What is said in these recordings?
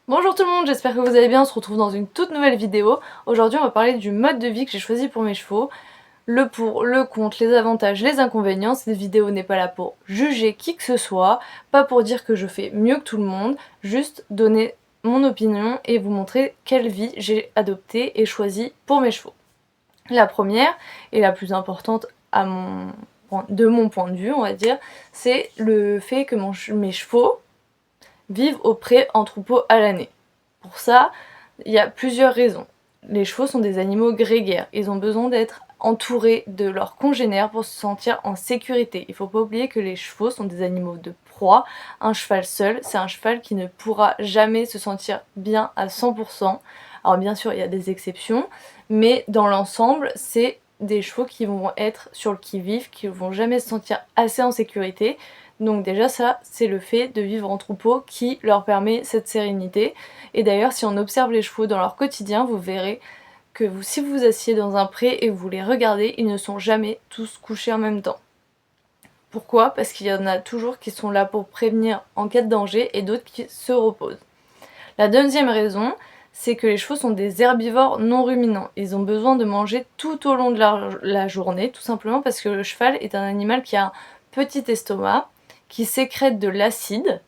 Bonjour tout le monde, j'espère que vous allez bien, on se retrouve dans une toute nouvelle vidéo. Aujourd'hui on va parler du mode de vie que j'ai choisi pour mes chevaux. Le pour, le contre, les avantages, les inconvénients. Cette vidéo n'est pas là pour juger qui que ce soit, pas pour dire que je fais mieux que tout le monde, juste donner mon opinion et vous montrer quelle vie j'ai adoptée et choisie pour mes chevaux. La première, et la plus importante de mon point de vue on va dire, c'est le fait que mes chevaux vivent au pré en troupeau à l'année. Pour ça, il y a plusieurs raisons. Les chevaux sont des animaux grégaires, ils ont besoin d'être entourés de leurs congénères pour se sentir en sécurité. Il ne faut pas oublier que les chevaux sont des animaux de proie. Un cheval seul, c'est un cheval qui ne pourra jamais se sentir bien à 100%. Alors bien sûr, il y a des exceptions, mais dans l'ensemble, c'est des chevaux qui vont être sur le qui-vive, qui ne vont jamais se sentir assez en sécurité. Donc déjà ça, c'est le fait de vivre en troupeau qui leur permet cette sérénité. Et d'ailleurs, si on observe les chevaux dans leur quotidien, vous verrez que si vous vous asseyez dans un pré et vous les regardez, ils ne sont jamais tous couchés en même temps. Pourquoi ? Parce qu'il y en a toujours qui sont là pour prévenir en cas de danger et d'autres qui se reposent. La deuxième raison, c'est que les chevaux sont des herbivores non ruminants. Ils ont besoin de manger tout au long de la journée, tout simplement parce que le cheval est un animal qui a un petit estomac, qui sécrète de l'acide,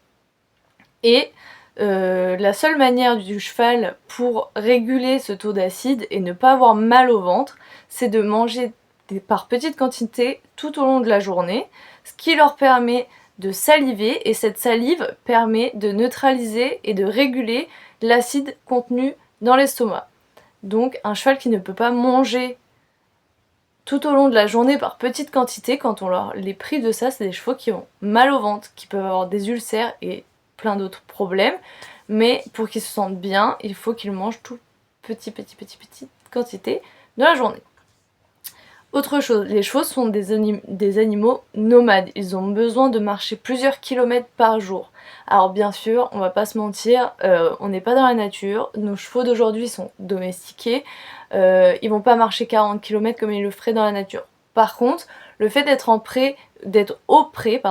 et la seule manière du cheval pour réguler ce taux d'acide et ne pas avoir mal au ventre, c'est de manger par petites quantités tout au long de la journée, ce qui leur permet de saliver, et cette salive permet de neutraliser et de réguler l'acide contenu dans l'estomac. Donc un cheval qui ne peut pas manger tout au long de la journée par petites quantités, quand on les prive de ça, c'est des chevaux qui ont mal au ventre, qui peuvent avoir des ulcères et plein d'autres problèmes, mais pour qu'ils se sentent bien, il faut qu'ils mangent tout petite quantité dans la journée. Autre chose, les chevaux sont des animaux nomades, ils ont besoin de marcher plusieurs kilomètres par jour. Alors bien sûr, on va pas se mentir, on n'est pas dans la nature, nos chevaux d'aujourd'hui sont domestiqués, ils vont pas marcher 40 km comme ils le feraient dans la nature. Par contre, le fait d'être au pré,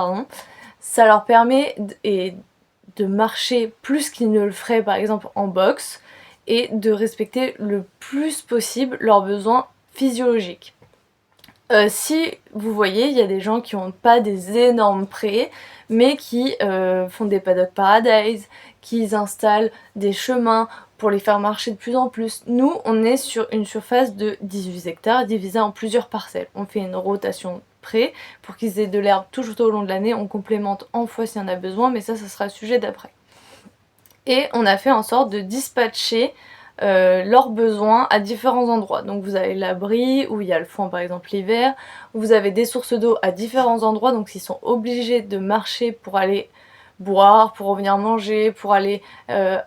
ça leur permet de marcher plus qu'ils ne le feraient par exemple en boxe, et de respecter le plus possible leurs besoins physiologiques. Si vous voyez, il y a des gens qui n'ont pas des énormes prés, mais qui font des paddock paradise, qui installent des chemins pour les faire marcher de plus en plus. Nous, on est sur une surface de 18 hectares divisée en plusieurs parcelles. On fait une rotation pré pour qu'ils aient de l'herbe tout au long de l'année. On complémente en fois s'il y en a besoin, mais ça sera le sujet d'après. Et on a fait en sorte de dispatcher leurs besoins à différents endroits. Donc vous avez l'abri où il y a le foin par exemple l'hiver, vous avez des sources d'eau à différents endroits, donc ils sont obligés de marcher pour aller boire, pour revenir manger, pour aller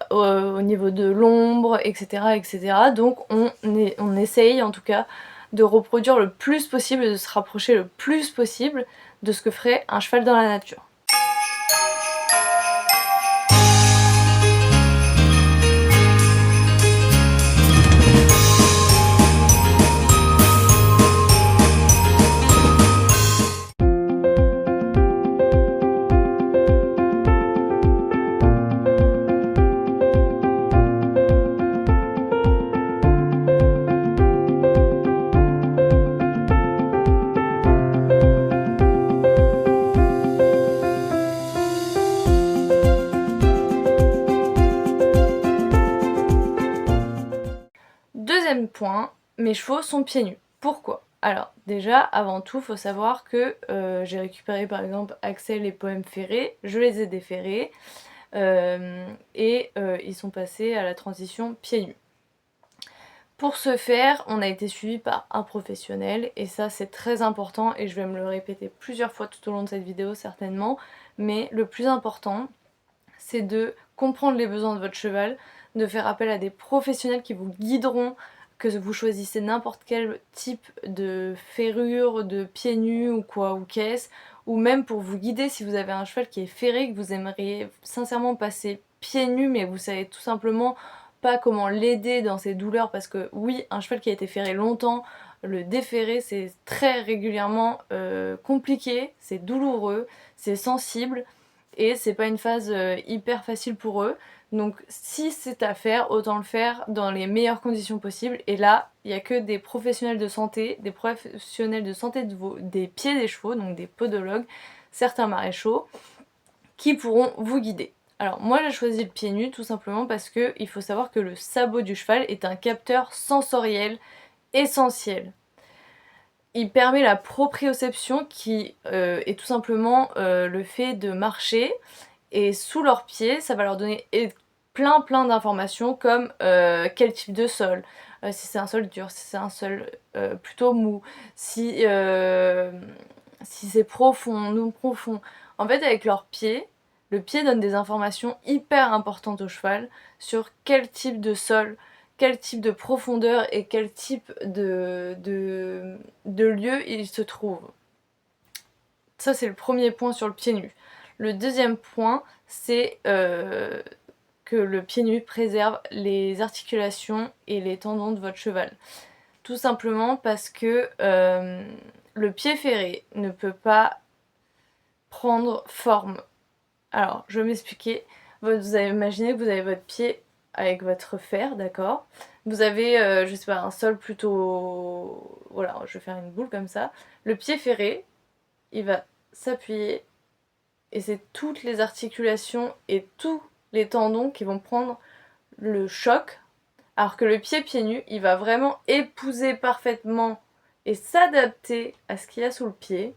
au niveau de l'ombre, etc. Donc on essaye en tout cas de reproduire le plus possible, de se rapprocher le plus possible de ce que ferait un cheval dans la nature. Deuxième point, mes chevaux sont pieds nus. Pourquoi ? Alors déjà, avant tout, il faut savoir que j'ai récupéré par exemple Axel et Poème ferrés, je les ai déferrés, et ils sont passés à la transition pieds nus. Pour ce faire, on a été suivi par un professionnel, et ça c'est très important, et je vais me le répéter plusieurs fois tout au long de cette vidéo certainement, mais le plus important, c'est de comprendre les besoins de votre cheval, de faire appel à des professionnels qui vous guideront, que vous choisissez n'importe quel type de ferrure, de pieds nus ou quoi, ou caisse, ou même pour vous guider si vous avez un cheval qui est ferré, que vous aimeriez sincèrement passer pieds nus mais vous savez tout simplement pas comment l'aider dans ses douleurs, parce que oui, un cheval qui a été ferré longtemps, le déferrer c'est très régulièrement compliqué, c'est douloureux, c'est sensible et c'est pas une phase hyper facile pour eux. Donc si c'est à faire, autant le faire dans les meilleures conditions possibles. Et là, il n'y a que des professionnels de santé, des pieds des chevaux, donc des podologues, certains maréchaux, qui pourront vous guider. Alors moi j'ai choisi le pied nu tout simplement parce que il faut savoir que le sabot du cheval est un capteur sensoriel essentiel. Il permet la proprioception qui est tout simplement le fait de marcher, et sous leurs pieds ça va leur donner plein d'informations comme quel type de sol, si c'est un sol dur, si c'est un sol plutôt mou, si c'est profond, non profond. En fait avec leurs pieds, le pied donne des informations hyper importantes au cheval sur quel type de sol, quel type de profondeur et quel type de lieu il se trouve. Ça c'est le premier point sur le pied nu. Le deuxième point, c'est que le pied nu préserve les articulations et les tendons de votre cheval. Tout simplement parce que le pied ferré ne peut pas prendre forme. Alors, je vais m'expliquer. Vous avez imaginé que vous avez votre pied avec votre fer, d'accord? Vous avez, je sais pas, un sol plutôt... Voilà, je vais faire une boule comme ça. Le pied ferré, il va s'appuyer et c'est toutes les articulations et tous les tendons qui vont prendre le choc, alors que le pied nu, il va vraiment épouser parfaitement et s'adapter à ce qu'il y a sous le pied.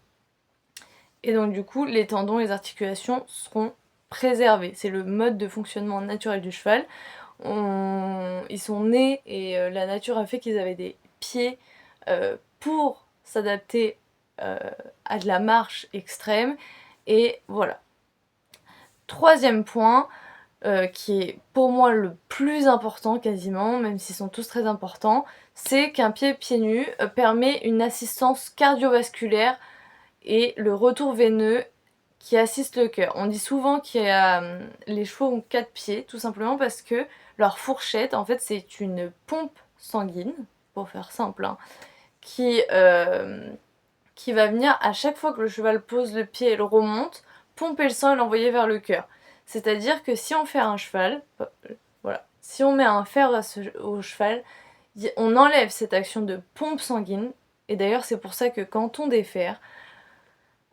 Et donc du coup, les tendons et les articulations seront préservés. C'est le mode de fonctionnement naturel du cheval. Ils sont nés et la nature a fait qu'ils avaient des pieds pour s'adapter à de la marche extrême. Et voilà. Troisième point, qui est pour moi le plus important quasiment, même s'ils sont tous très importants, c'est qu'un pied nu permet une assistance cardiovasculaire et le retour veineux qui assiste le cœur. On dit souvent que les chevaux ont 4 pieds, tout simplement parce que leur fourchette, en fait, c'est une pompe sanguine, pour faire simple, hein, qui va venir à chaque fois que le cheval pose le pied et le remonte, pomper le sang et l'envoyer vers le cœur. C'est-à-dire que si on fait un cheval, voilà, si on met un fer au cheval, on enlève cette action de pompe sanguine, et d'ailleurs c'est pour ça que quand on déferre,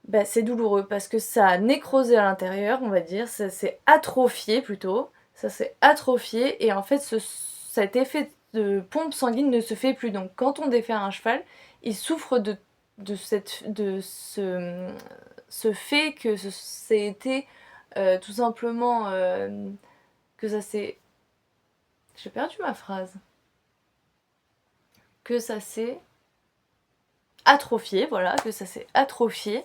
bah, c'est douloureux parce que ça a nécrosé à l'intérieur, on va dire, ça s'est atrophié plutôt, ça s'est atrophié et en fait cet effet de pompe sanguine ne se fait plus. Donc quand on défère un cheval, il souffre de ce fait que c'est été tout simplement que ça s'est... J'ai perdu ma phrase. Que ça s'est atrophié, voilà, que ça s'est atrophié.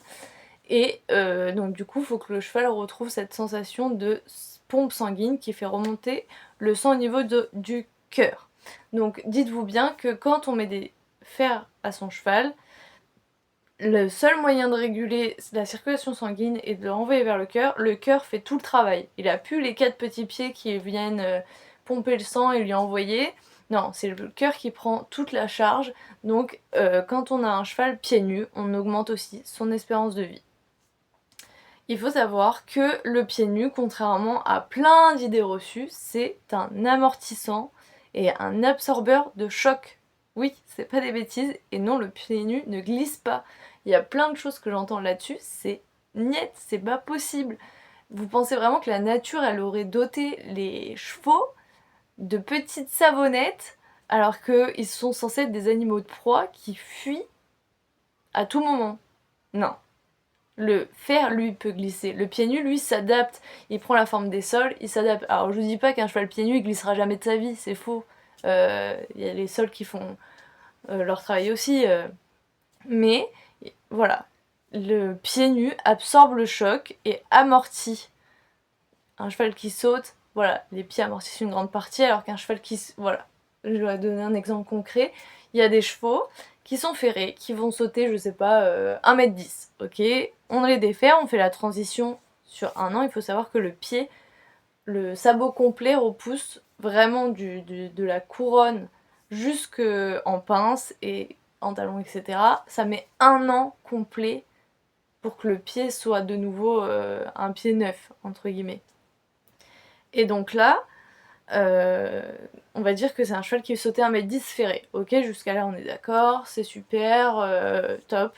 Et donc du coup, il faut que le cheval retrouve cette sensation de pompe sanguine qui fait remonter le sang au niveau du cœur. Donc dites-vous bien que quand on met des fers à son cheval, le seul moyen de réguler la circulation sanguine et de le renvoyer vers le cœur fait tout le travail. Il a plus les 4 petits pieds qui viennent pomper le sang et lui envoyer. Non, c'est le cœur qui prend toute la charge. Donc quand on a un cheval pieds nus, on augmente aussi son espérance de vie. Il faut savoir que le pied nu, contrairement à plein d'idées reçues, c'est un amortissant et un absorbeur de choc. Oui, c'est pas des bêtises, et non, le pied nu ne glisse pas. Il y a plein de choses que j'entends là-dessus, c'est niet, c'est pas possible. Vous pensez vraiment que la nature, elle aurait doté les chevaux de petites savonnettes, alors qu'ils sont censés être des animaux de proie qui fuient à tout moment? Non. Le fer, lui, peut glisser. Le pied nu, lui, s'adapte. Il prend la forme des sols, il s'adapte. Alors, je vous dis pas qu'un cheval pied nu, il glissera jamais de sa vie, c'est faux. Il y a les sols qui font leur travail aussi. Mais, voilà. Le pied nu absorbe le choc et amortit. Un cheval qui saute, voilà, les pieds amortissent une grande partie, alors qu'un cheval qui... Voilà. Je vais donner un exemple concret. Il y a des chevaux qui sont ferrés, qui vont sauter, je sais pas, 1m10, ok? On les défère, on fait la transition sur 1 an, il faut savoir que le pied le sabot complet repousse vraiment de la couronne jusqu'en pince et en talon, etc. Ça met 1 an complet pour que le pied soit de nouveau un pied neuf, entre guillemets. Et donc là, on va dire que c'est un cheval qui sautait 1m10 ferré. Ok, jusqu'à là on est d'accord, c'est super, top.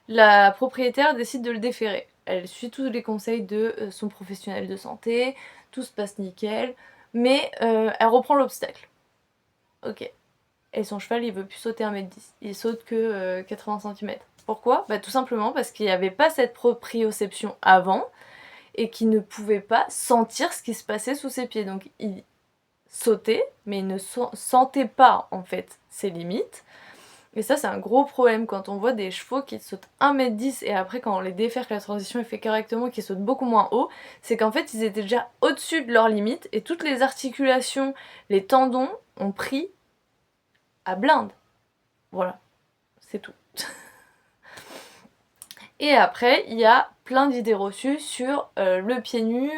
La propriétaire décide de le déferrer. Elle suit tous les conseils de son professionnel de santé, tout se passe nickel, mais elle reprend l'obstacle. Ok. Et son cheval il veut plus sauter 1m10, il saute que 80 cm. Pourquoi? Bah tout simplement parce qu'il n'y avait pas cette proprioception avant, et qu'il ne pouvait pas sentir ce qui se passait sous ses pieds. Donc il sautait, mais il ne sentait pas en fait ses limites. Et ça c'est un gros problème quand on voit des chevaux qui sautent 1m10 et après quand on les défère, que la transition est faite correctement, qu'ils sautent beaucoup moins haut, c'est qu'en fait ils étaient déjà au-dessus de leurs limites et toutes les articulations, les tendons ont pris à blinde. Voilà, c'est tout. Et après, il y a plein d'idées reçues sur le pied nu,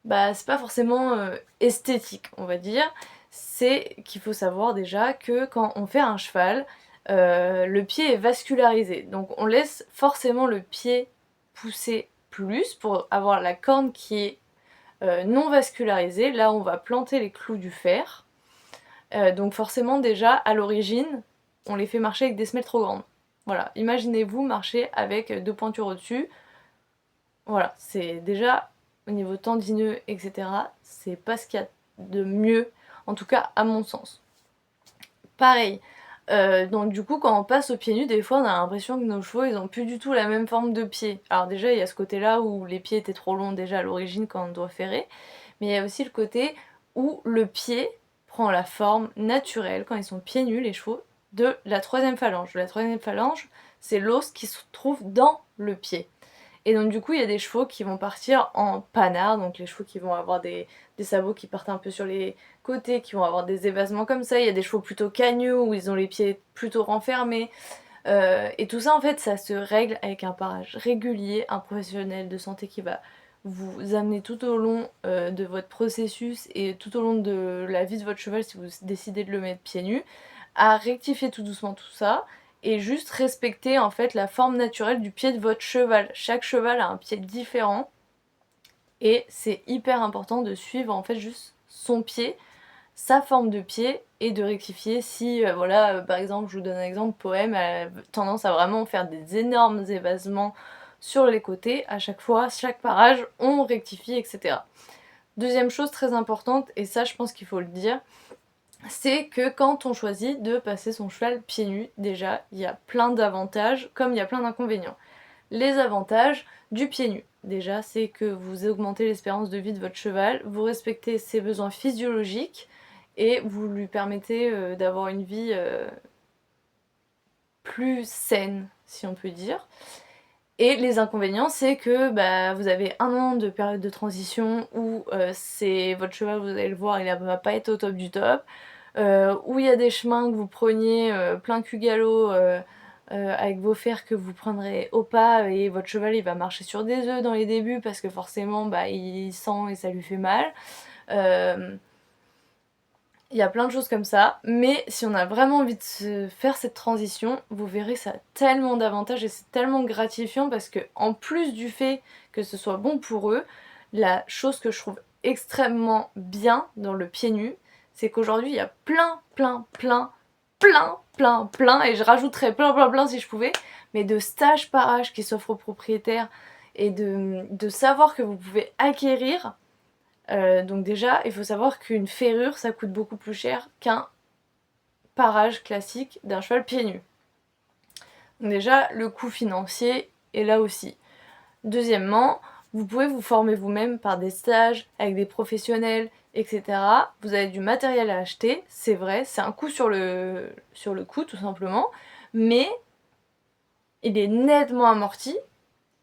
bah c'est pas forcément esthétique, on va dire. C'est qu'il faut savoir déjà que quand on fait un cheval, le pied est vascularisé. Donc on laisse forcément le pied pousser plus pour avoir la corne qui est non vascularisée. Là on va planter les clous du fer. Donc forcément déjà à l'origine, on les fait marcher avec des semelles trop grandes. Voilà, imaginez-vous marcher avec 2 pointures au-dessus. Voilà, c'est déjà au niveau tendineux, etc. C'est pas ce qu'il y a de mieux, en tout cas à mon sens. Pareil, donc du coup quand on passe aux pieds nus, des fois on a l'impression que nos chevaux ils ont plus du tout la même forme de pied. Alors déjà il y a ce côté là où les pieds étaient trop longs déjà à l'origine quand on doit ferrer, mais il y a aussi le côté où le pied prend la forme naturelle quand ils sont pieds nus les chevaux de la 3e phalange. La 3e phalange c'est l'os qui se trouve dans le pied. Et donc du coup il y a des chevaux qui vont partir en panard, donc les chevaux qui vont avoir des sabots qui partent un peu sur les côtés, qui vont avoir des évasements comme ça, il y a des chevaux plutôt cagneux où ils ont les pieds plutôt renfermés, et tout ça en fait ça se règle avec un parage régulier, un professionnel de santé qui va vous amener tout au long de votre processus et tout au long de la vie de votre cheval si vous décidez de le mettre pieds nus, à rectifier tout doucement tout ça, et juste respecter en fait la forme naturelle du pied de votre cheval. Chaque cheval a un pied différent, et c'est hyper important de suivre en fait juste son pied, sa forme de pied, et de rectifier si, voilà, par exemple, je vous donne un exemple, Poème a tendance à vraiment faire des énormes évasements sur les côtés, à chaque fois, chaque parage, on rectifie, etc. Deuxième chose très importante, et ça je pense qu'il faut le dire, c'est que quand on choisit de passer son cheval pieds nus, déjà, il y a plein d'avantages, comme il y a plein d'inconvénients. Les avantages du pied nu, déjà, c'est que vous augmentez l'espérance de vie de votre cheval, vous respectez ses besoins physiologiques, et vous lui permettez d'avoir une vie plus saine, si on peut dire. Et les inconvénients, c'est que bah, vous avez 1 an de période de transition où votre cheval, vous allez le voir, il va pas être au top du top, où il y a des chemins que vous preniez plein cul galop avec vos fers que vous prendrez au pas, et votre cheval il va marcher sur des œufs dans les débuts parce que forcément bah, il sent et ça lui fait mal. Il y a plein de choses comme ça, mais si on a vraiment envie de se faire cette transition, vous verrez ça a tellement d'avantages et c'est tellement gratifiant parce que en plus du fait que ce soit bon pour eux, la chose que je trouve extrêmement bien dans le pied nu, c'est qu'aujourd'hui il y a plein, et je rajouterais plein si je pouvais, mais de stages parages qui s'offrent aux propriétaires et de savoir que vous pouvez acquérir. Donc déjà, il faut savoir qu'une ferrure, ça coûte beaucoup plus cher qu'un parage classique d'un cheval pieds nus. Donc déjà, le coût financier est là aussi. Deuxièmement, vous pouvez vous former vous-même par des stages avec des professionnels, etc. Vous avez du matériel à acheter, c'est vrai, c'est un coût sur le coût tout simplement, mais il est nettement amorti.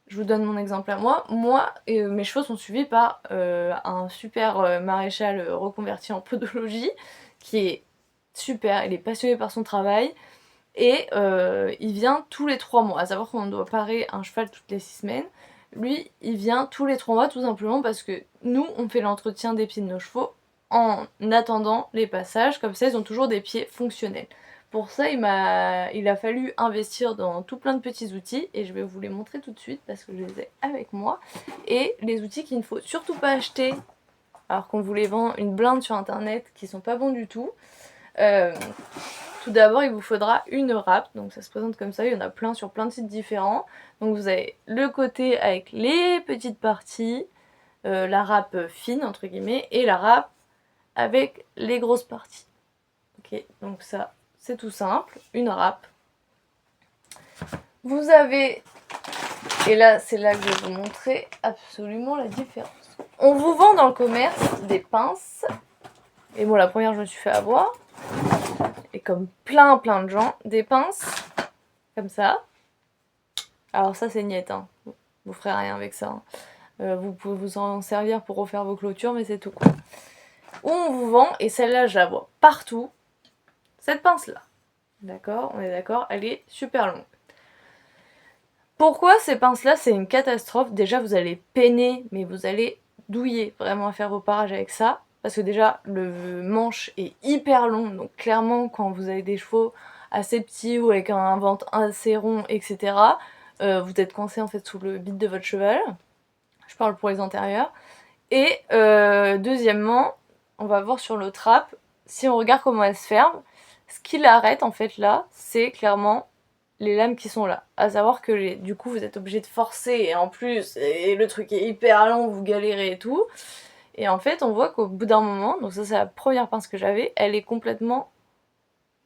Je vous donne mon exemple à moi. Moi, mes chevaux sont suivis par un super maréchal reconverti en podologie, qui est super, il est passionné par son travail, et il vient tous les 3 mois. À savoir qu'on doit parer un cheval toutes les 6 semaines, Lui, il vient tous les 3 mois tout simplement parce que nous, on fait l'entretien des pieds de nos chevaux en attendant les passages, comme ça ils ont toujours des pieds fonctionnels. Pour ça, il a fallu investir dans tout plein de petits outils et je vais vous les montrer tout de suite parce que je les ai avec moi. Et les outils qu'il ne faut surtout pas acheter alors qu'on vous les vend une blinde sur internet qui sont pas bons du tout. Tout d'abord, il vous faudra une râpe, donc ça se présente comme ça, il y en a plein sur plein de sites différents. Donc vous avez le côté avec les petites parties, la râpe fine entre guillemets, et la râpe avec les grosses parties. Ok, donc ça c'est tout simple, une râpe. Vous avez, et là c'est là que je vais vous montrer absolument la différence. On vous vend dans le commerce des pinces, et bon la première je me suis fait avoir, et comme plein de gens, des pinces comme ça. Alors ça c'est niette, hein. Vous ferez rien avec ça. Hein. Vous pouvez vous en servir pour refaire vos clôtures, mais c'est tout quoi. Où on vous vend, et celle-là je la vois partout, cette pince-là. D'accord, on est d'accord, elle est super longue. Pourquoi ces pinces-là c'est une catastrophe? Déjà vous allez peiner, mais vous allez douiller vraiment à faire vos parages avec ça. Parce que déjà le manche est hyper long, donc clairement quand vous avez des chevaux assez petits ou avec un ventre assez rond, etc., vous êtes coincé en fait sous le bide de votre cheval. Je parle pour les antérieurs. Et deuxièmement, on va voir sur le trap, si on regarde comment elle se ferme, ce qui l'arrête en fait là, c'est clairement les lames qui sont là. À savoir que du coup vous êtes obligé de forcer et en plus et le truc est hyper long, vous galérez et tout. Et en fait on voit qu'au bout d'un moment, donc ça c'est la première pince que j'avais, elle est complètement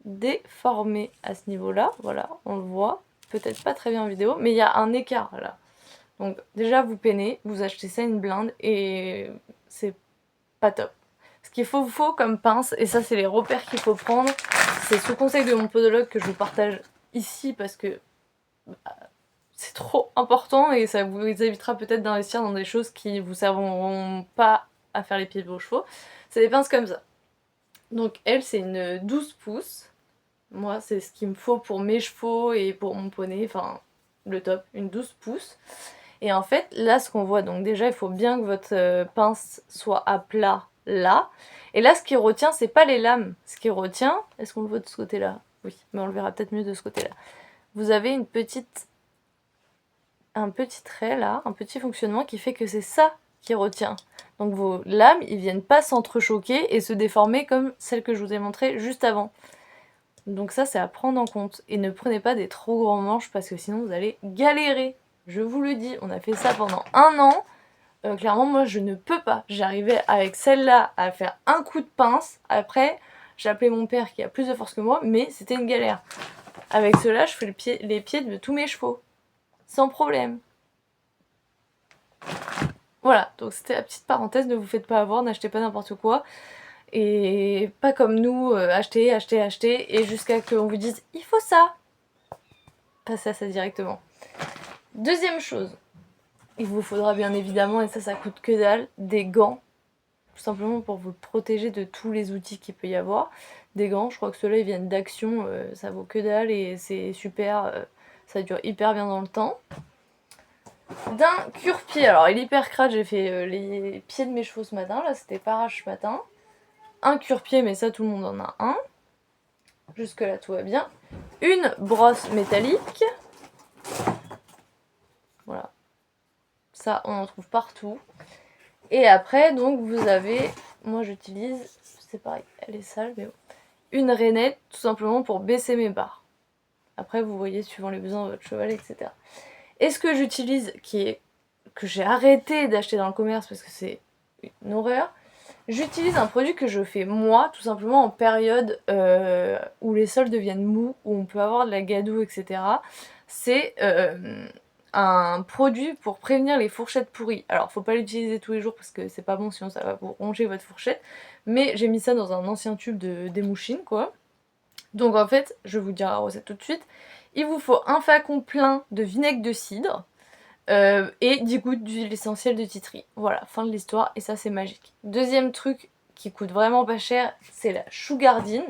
déformée à ce niveau-là. Voilà, on le voit. Peut-être pas très bien en vidéo, mais il y a un écart là. Donc déjà vous peinez, vous achetez ça une blinde et c'est pas top. Ce qu'il faut comme pince, et ça c'est les repères qu'il faut prendre, c'est sous conseil de mon podologue que je vous partage ici parce que c'est trop important et ça vous évitera peut-être d'investir dans des choses qui vous serviront pas à faire les pieds de vos chevaux. C'est des pinces comme ça. Donc elle c'est une 12 pouces. Moi c'est ce qu'il me faut pour mes chevaux et pour mon poney, enfin le top, une 12 pouces. Et en fait, là, ce qu'on voit, donc déjà, il faut bien que votre pince soit à plat là. Et là, ce qui retient, c'est pas les lames. Ce qui retient, est-ce qu'on le voit de ce côté-là? Oui, mais on le verra peut-être mieux de ce côté-là. Vous avez un petit trait là, un petit fonctionnement qui fait que c'est ça qui retient. Donc vos lames, ils viennent pas s'entrechoquer et se déformer comme celle que je vous ai montrée juste avant. Donc ça, c'est à prendre en compte. Et ne prenez pas des trop grands manches parce que sinon, vous allez galérer. Je vous le dis, on a fait ça pendant 1 an. Clairement, moi, je ne peux pas. J'arrivais avec celle-là à faire un coup de pince. Après, j'ai appelé mon père qui a plus de force que moi, mais c'était une galère. Avec cela, je fais les pieds de tous mes chevaux. Sans problème. Voilà, donc c'était la petite parenthèse, ne vous faites pas avoir, n'achetez pas n'importe quoi. Et pas comme nous, acheter, et jusqu'à ce qu'on vous dise « il faut ça ». Passez à ça directement. Deuxième chose, il vous faudra bien évidemment, et ça coûte que dalle, des gants. Tout simplement pour vous protéger de tous les outils qu'il peut y avoir. Des gants, je crois que ceux-là ils viennent d'Action, ça vaut que dalle et c'est super, ça dure hyper bien dans le temps. D'un cure-pied, alors il est hyper crade, j'ai fait les pieds de mes chevaux ce matin, là c'était parage ce matin. Un cure-pied, mais ça tout le monde en a un. Jusque là tout va bien. Une brosse métallique. Voilà. Ça on en trouve partout. Et après donc vous avez, moi j'utilise, c'est pareil, elle est sale mais bon, une rainette tout simplement pour baisser mes barres. Après vous voyez suivant les besoins de votre cheval, etc. Et ce que j'utilise, que j'ai arrêté d'acheter dans le commerce parce que c'est une horreur, j'utilise un produit que je fais moi, tout simplement en période où les sols deviennent mous, où on peut avoir de la gadoue, etc. C'est un produit pour prévenir les fourchettes pourries. Alors faut pas l'utiliser tous les jours parce que c'est pas bon, sinon ça va vous ronger votre fourchette. Mais j'ai mis ça dans un ancien tube de démouchine quoi. Donc en fait, je vais vous dire la recette tout de suite. Il vous faut un flacon plein de vinaigre de cidre. Et 10 gouttes d'huile essentielle de titri. Voilà, fin de l'histoire, et ça c'est magique. Deuxième truc qui coûte vraiment pas cher, c'est la chougardine.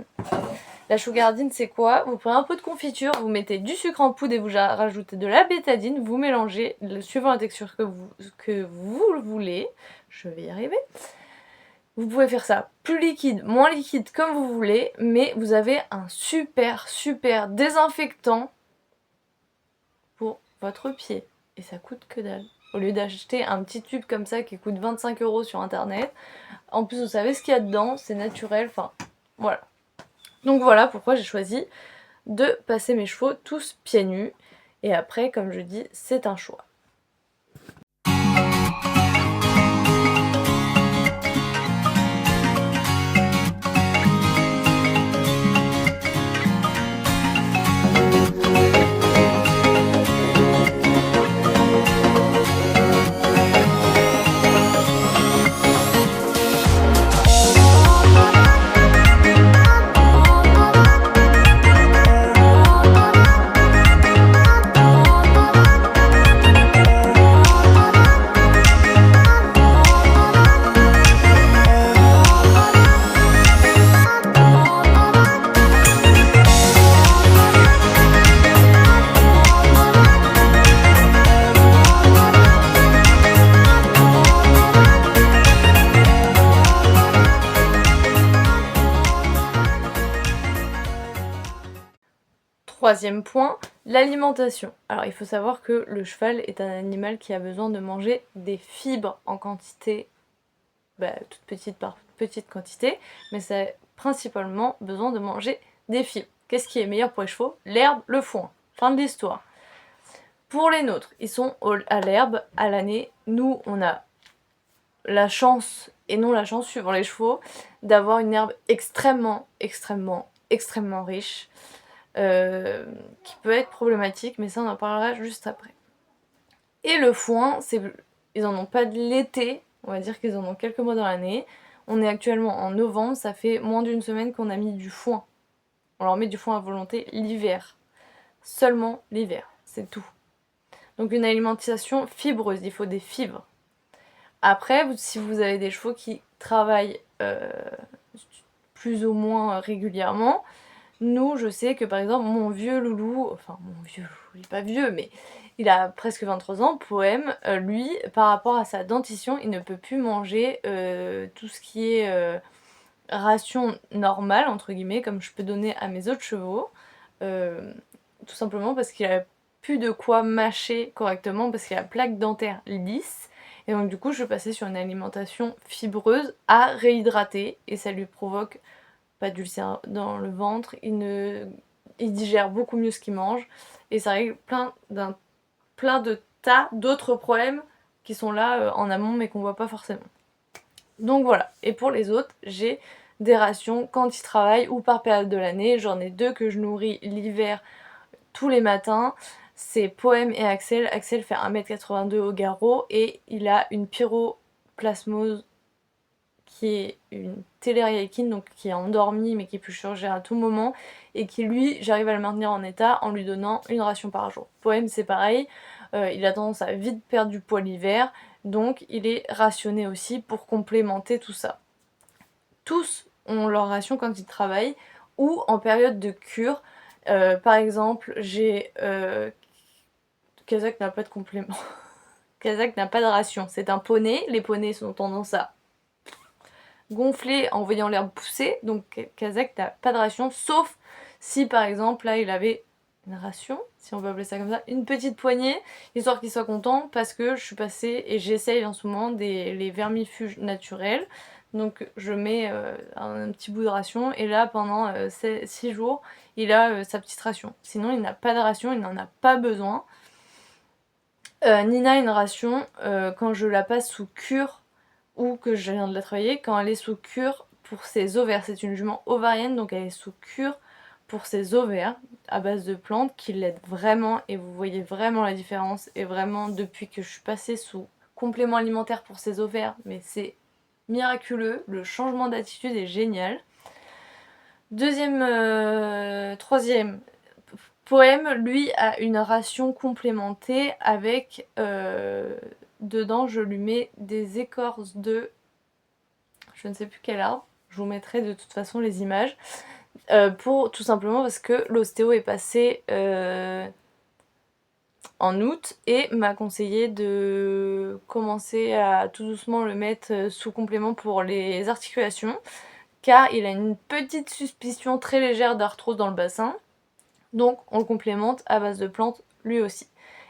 La choucardine, c'est quoi? Vous prenez un pot de confiture, vous mettez du sucre en poudre et vous rajoutez de la bétadine, vous mélangez suivant la texture que vous voulez. Je vais y arriver. Vous pouvez faire ça plus liquide, moins liquide, comme vous voulez, mais vous avez un super désinfectant pour votre pied. Et ça coûte que dalle. Au lieu d'acheter un petit tube comme ça qui coûte 25 € sur internet. En plus, vous savez ce qu'il y a dedans, c'est naturel, enfin, voilà. Donc voilà pourquoi j'ai choisi de passer mes chevaux tous pieds nus. Et après, comme je dis, c'est un choix. Troisième point, l'alimentation. Alors il faut savoir que le cheval est un animal qui a besoin de manger des fibres en quantité, toute petite par petite quantité, mais ça a principalement besoin de manger des fibres. Qu'est-ce qui est meilleur pour les chevaux? L'herbe, le foin. Fin de l'histoire. Pour les nôtres, ils sont à l'herbe à l'année. Nous, on a la chance, et non la chance suivant les chevaux, d'avoir une herbe extrêmement riche. Qui peut être problématique, mais ça on en parlera juste après. Et le foin, ils en ont pas de l'été, on va dire qu'ils en ont quelques mois dans l'année. On est actuellement en novembre, ça fait moins d'une semaine qu'on a mis du foin. On leur met du foin à volonté l'hiver. Seulement l'hiver, c'est tout. Donc une alimentation fibreuse, il faut des fibres. Après, si vous avez des chevaux qui travaillent plus ou moins régulièrement, nous, je sais que par exemple, mon vieux loulou, enfin mon vieux loulou, il est pas vieux, mais il a presque 23 ans, Poème, lui, par rapport à sa dentition, il ne peut plus manger tout ce qui est ration normale, entre guillemets, comme je peux donner à mes autres chevaux, tout simplement parce qu'il a plus de quoi mâcher correctement, parce qu'il a la plaque dentaire lisse, et donc du coup, je vais passer sur une alimentation fibreuse à réhydrater, et ça lui provoque pas d'ulcère dans le ventre, il digère beaucoup mieux ce qu'il mange et ça règle plein de tas d'autres problèmes qui sont là en amont mais qu'on voit pas forcément. Donc voilà, et pour les autres, j'ai des rations quand ils travaillent ou par période de l'année. J'en ai deux que je nourris l'hiver tous les matins. C'est Poème et Axel. Axel fait 1m82 au garrot et il a une pyroplasmose qui est une télériaquine, donc qui est endormie mais qui peut surgir à tout moment, et qui lui, j'arrive à le maintenir en état en lui donnant une ration par jour. Poème c'est pareil, il a tendance à vite perdre du poids l'hiver, donc il est rationné aussi pour complémenter tout ça. Tous ont leur ration quand ils travaillent ou en période de cure. Par exemple, j'ai... Kazakh n'a pas de complément. Kazakh n'a pas de ration. C'est un poney. Les poneys ont tendance à gonfler en voyant l'herbe pousser, donc Kazakh n'a pas de ration, sauf si par exemple là il avait une ration, si on peut appeler ça comme ça, une petite poignée, histoire qu'il soit content, parce que je suis passée et j'essaye en ce moment les vermifuges naturels, donc je mets un petit bout de ration, et là pendant 6 jours il a sa petite ration, sinon il n'a pas de ration, il n'en a pas besoin. Nina a une ration quand je la passe sous cure ou que je viens de la travailler, quand elle est sous cure pour ses ovaires. C'est une jument ovarienne, donc elle est sous cure pour ses ovaires à base de plantes qui l'aident vraiment, et vous voyez vraiment la différence. Et vraiment, depuis que je suis passée sous complément alimentaire pour ses ovaires, mais c'est miraculeux, le changement d'attitude est génial. Troisième, Poème, lui, a une ration complémentée avec... dedans, je lui mets des écorces de... je ne sais plus quel arbre. Je vous mettrai de toute façon les images. tout simplement parce que l'ostéo est passé en août et m'a conseillé de commencer à tout doucement le mettre sous complément pour les articulations, car il a une petite suspicion très légère d'arthrose dans le bassin, donc on le complémente à base de plantes lui aussi.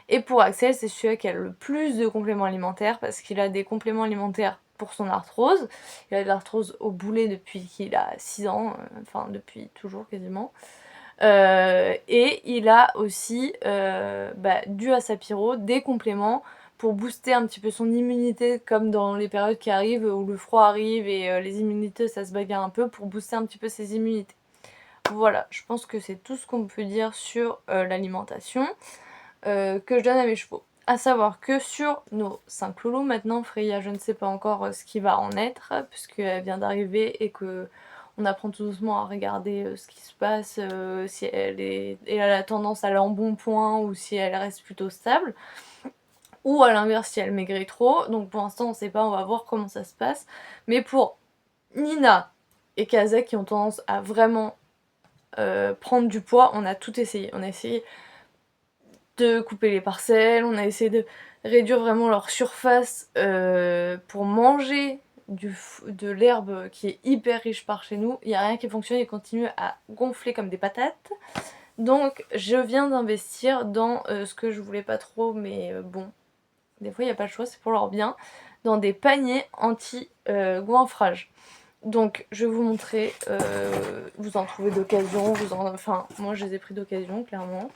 Et pour Axel, c'est celui qui a le plus de compléments alimentaires, parce qu'il a des compléments alimentaires pour son arthrose. Il a de l'arthrose au boulet depuis qu'il a 6 ans, enfin depuis toujours quasiment. Et il a aussi, dû à sa pyro, des compléments pour booster un petit peu son immunité, comme dans les périodes qui arrivent où le froid arrive et les immunités ça se bagarre un peu, pour booster un petit peu ses immunités. Voilà, je pense que c'est tout ce qu'on peut dire sur l'alimentation que je donne à mes chevaux. À savoir que sur nos 5 loulous, maintenant Freya, je ne sais pas encore ce qui va en être, puisqu'elle vient d'arriver et que on apprend tout doucement à regarder ce qui se passe, si elle a la tendance à aller en bon point ou si elle reste plutôt stable. Ou à l'inverse, si elle maigrit trop. Donc pour l'instant, on sait pas, on va voir comment ça se passe. Mais pour Nina et Kazakh qui ont tendance à vraiment prendre du poids, on a tout essayé. On a essayé de couper les parcelles, on a essayé de réduire vraiment leur surface pour manger de l'herbe qui est hyper riche par chez nous. Il n'y a rien qui fonctionne, ils continuent à gonfler comme des patates. Donc je viens d'investir dans ce que je voulais pas trop, mais bon, des fois il n'y a pas le choix, c'est pour leur bien, dans des paniers anti-goinfrage. Donc je vais vous montrer, vous en trouvez d'occasion, enfin moi je les ai pris d'occasion clairement.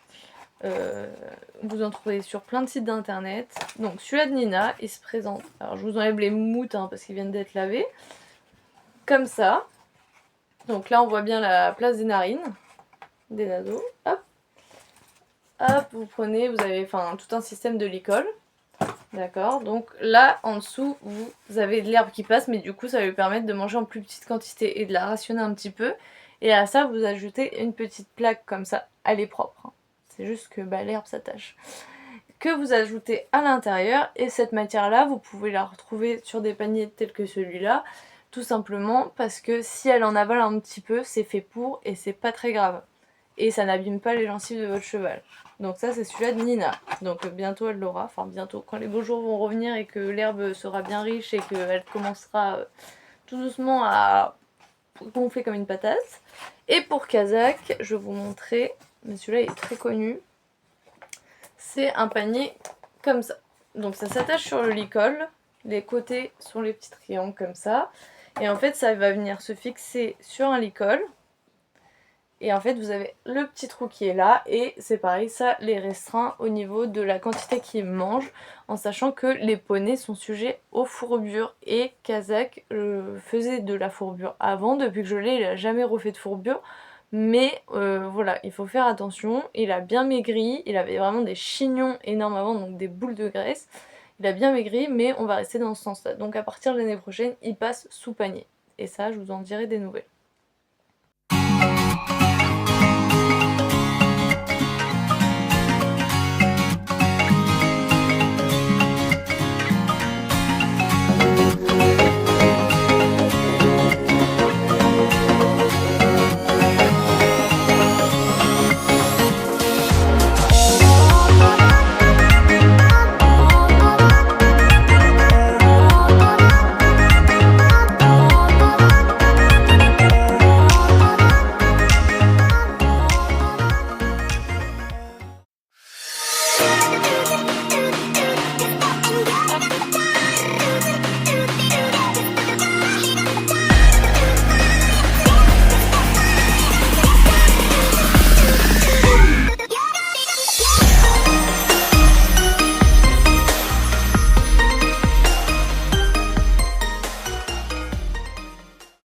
Vous en trouvez sur plein de sites d'internet. Donc celui-là de Nina, il se présente. Alors je vous enlève les moutes parce qu'ils viennent d'être lavés. Comme ça. Donc là on voit bien la place des narines, des naseaux. Hop. Hop, vous prenez, vous avez tout un système de licol. D'accord, donc là en dessous vous avez de l'herbe qui passe, mais du coup ça va lui permettre de manger en plus petite quantité et de la rationner un petit peu. Et à ça vous ajoutez une petite plaque comme ça, elle est propre. C'est juste que l'herbe s'attache. Que vous ajoutez à l'intérieur, et cette matière là vous pouvez la retrouver sur des paniers tels que celui-là, tout simplement parce que si elle en avale un petit peu, c'est fait pour et c'est pas très grave. Et ça n'abîme pas les gencives de votre cheval. Donc ça c'est celui-là de Nina. Donc bientôt elle l'aura, enfin bientôt, quand les beaux jours vont revenir et que l'herbe sera bien riche et qu'elle commencera tout doucement à gonfler comme une patate. Et pour Kazakh, je vais vous montrer, mais celui-là est très connu. C'est un panier comme ça. Donc ça s'attache sur le licol, les côtés sont les petits triangles comme ça. Et en fait ça va venir se fixer sur un licol. Et en fait vous avez le petit trou qui est là et c'est pareil, ça les restreint au niveau de la quantité qu'ils mangent, en sachant que les poneys sont sujets aux fourbures. Et Kazakh faisait de la fourbure avant, depuis que je l'ai il a jamais refait de fourbure. Mais voilà, il faut faire attention, il a bien maigri, il avait vraiment des chignons énormes avant, donc des boules de graisse. Il a bien maigri, mais on va rester dans ce sens-là. Donc à partir de l'année prochaine, il passe sous panier. Et ça, je vous en dirai des nouvelles.